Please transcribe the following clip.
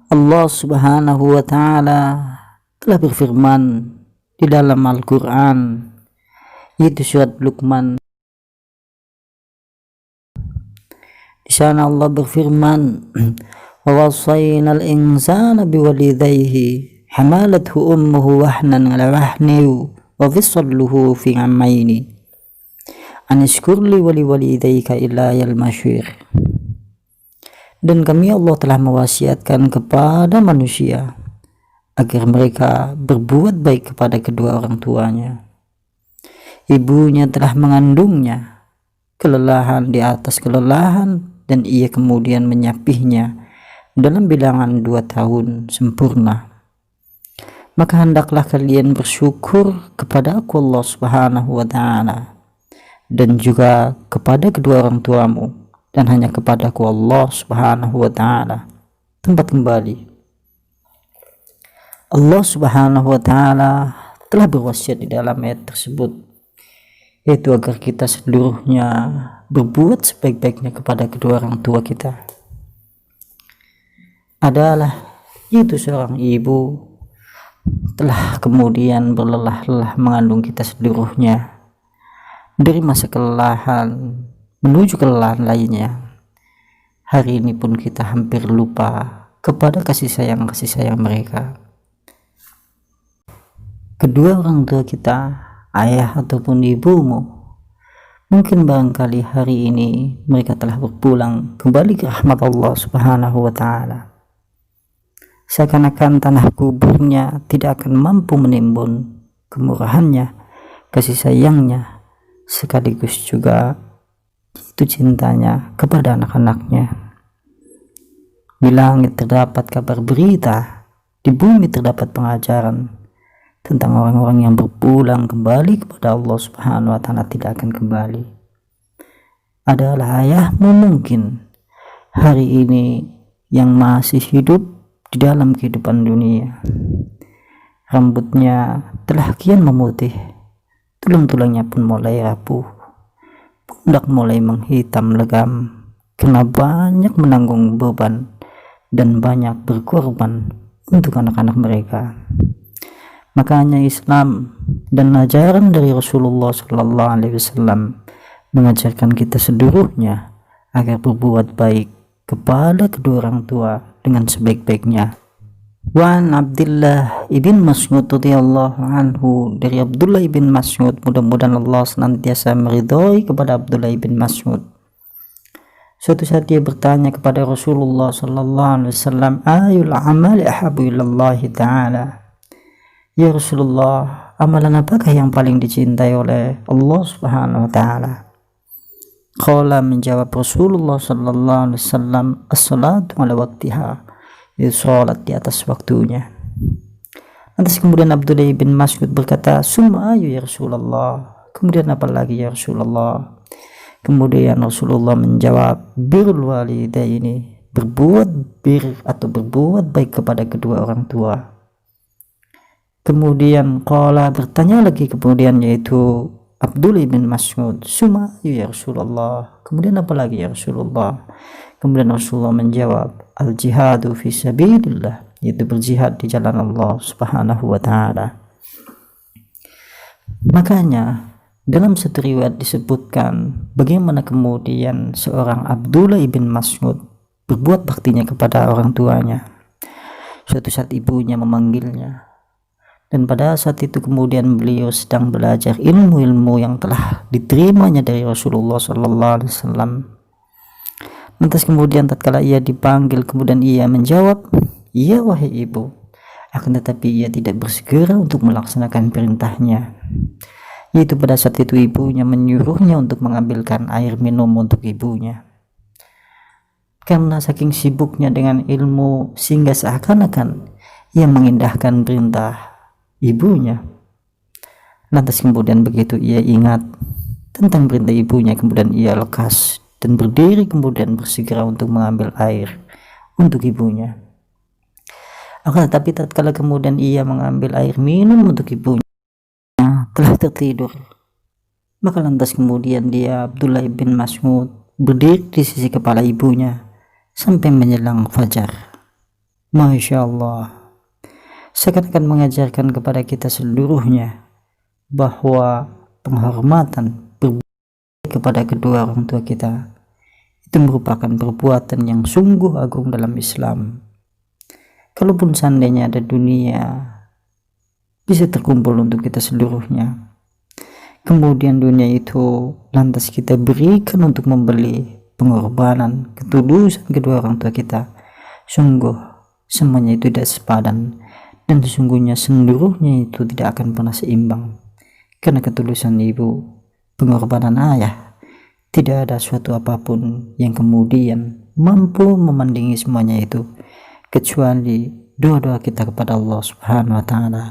Allah Subhanahu wa Ta'ala telah berfirman di dalam Al-Quran, yaitu surat Luqman. Di sana Allah berfirman, wa wasaynal insana biwalidayhi hamalathu ummuhu wahnan ala wahni wa fisaluhu fi amaini anishkurli wali walidayka illa yal masyir. Dan kami Allah telah mewasiatkan kepada manusia agar mereka berbuat baik kepada kedua orang tuanya. Ibunya telah mengandungnya kelelahan di atas kelelahan, dan ia kemudian menyapihnya dalam bilangan 2 tahun sempurna. Maka hendaklah kalian bersyukur kepada Aku Allah Subhanahu wa Ta'ala, dan juga kepada kedua orang tuamu, dan hanya kepada Aku Allah Subhanahu wa Ta'ala tempat kembali. Allah Subhanahu wa Ta'ala telah berwasiat di dalam ayat tersebut, yaitu agar kita seluruhnya berbuat sebaik-baiknya kepada kedua orang tua kita. Adalah itu seorang ibu telah kemudian berlelah-lelah mengandung kita seluruhnya dari masa kelelahan menuju kelelahan lainnya. Hari ini pun kita hampir lupa kepada kasih sayang mereka. Kedua orang tua kita, ayah ataupun ibumu, mungkin barangkali hari ini mereka telah berpulang kembali ke rahmat Allah Subhanahu wa Ta'ala. Seakan-akan tanah kuburnya tidak akan mampu menimbun kemurahannya, kasih sayangnya, sekaligus juga itu cintanya kepada anak-anaknya. Di langit terdapat kabar berita, di bumi terdapat pengajaran tentang orang-orang yang berpulang kembali kepada Allah Subhanahu wa Ta'ala tidak akan kembali. Adalah ayahmu mungkin hari ini yang masih hidup di dalam kehidupan dunia. Rambutnya telah kian memutih, tulang-tulangnya pun mulai rapuh, pundak mulai menghitam legam karena banyak menanggung beban dan banyak berkorban untuk anak-anak mereka. Makanya Islam dan ajaran dari Rasulullah Sallallahu Alaihi Wasallam mengajarkan kita seluruhnya agar berbuat baik kepada kedua orang tua dengan sebaik-baiknya. Wan Abdullah ibn Mas'ud radhiyallahu anhu, dari Abdullah ibn Mas'ud, mudah-mudahan Allah senantiasa meridhoi kepada Abdullah ibn Mas'ud. Suatu saat dia bertanya kepada Rasulullah Sallallahu Alaihi Wasallam, ayul amali ahabu ilallah ta'ala. Ya Rasulullah, amalan apakah yang paling dicintai oleh Allah Subhanahu wa Ta'ala? Qala, menjawab Rasulullah sallallahu alaihi wasallam, as-salatu ala waqtiha, itu salat di atas waktunya. Lantas kemudian Abdullah bin Mas'ud berkata, summa ayu ya Rasulullah, kemudian apa lagi ya Rasulullah? Kemudian Rasulullah menjawab, birrul walidaini, berbuat atau berbuat baik kepada kedua orang tua. Kemudian qala, bertanya lagi kemudian, yaitu Abdullah bin Mas'ud, summa ya Rasulullah, kemudian apa lagi ya Rasulullah? Kemudian Rasulullah menjawab, al jihadu fi sabilillah, yaitu berjihad di jalan Allah Subhanahu wa Ta'ala. Makanya dalam satu riwayat disebutkan bagaimana kemudian seorang Abdullah bin Mas'ud berbuat baktinya kepada orang tuanya. Suatu saat ibunya memanggilnya, dan pada saat itu kemudian beliau sedang belajar ilmu-ilmu yang telah diterimanya dari Rasulullah Sallallahu Alaihi Wasallam. Lantas kemudian tatkala ia dipanggil, kemudian ia menjawab, iya wahai ibu, akan tetapi ia tidak bersegera untuk melaksanakan perintahnya, yaitu pada saat itu ibunya menyuruhnya untuk mengambilkan air minum untuk ibunya. Karena saking sibuknya dengan ilmu sehingga seakan-akan ia mengindahkan perintah ibunya. Lantas kemudian begitu ia ingat tentang perintah ibunya, kemudian ia lekas dan berdiri kemudian bersegera untuk mengambil air untuk ibunya. Akan tetapi tatkala kemudian ia mengambil air minum untuk ibunya, telah tertidur. Maka lantas kemudian dia, Abdullah bin Mas'ud, berdiri di sisi kepala ibunya sampai menjelang fajar. Masya Allah, seakan-akan mengajarkan kepada kita seluruhnya bahwa penghormatan kepada kedua orang tua kita itu merupakan perbuatan yang sungguh agung dalam Islam. Kalaupun seandainya ada dunia bisa terkumpul untuk kita seluruhnya, kemudian dunia itu lantas kita berikan untuk membeli pengorbanan ketulusan kedua orang tua kita, sungguh semuanya itu tidak sepadan, dan sesungguhnya seluruhnya itu tidak akan pernah seimbang. Karena ketulusan ibu, pengorbanan ayah, tidak ada suatu apapun yang kemudian mampu memandingi semuanya itu, kecuali doa-doa kita kepada Allah Subhanahu wa Ta'ala.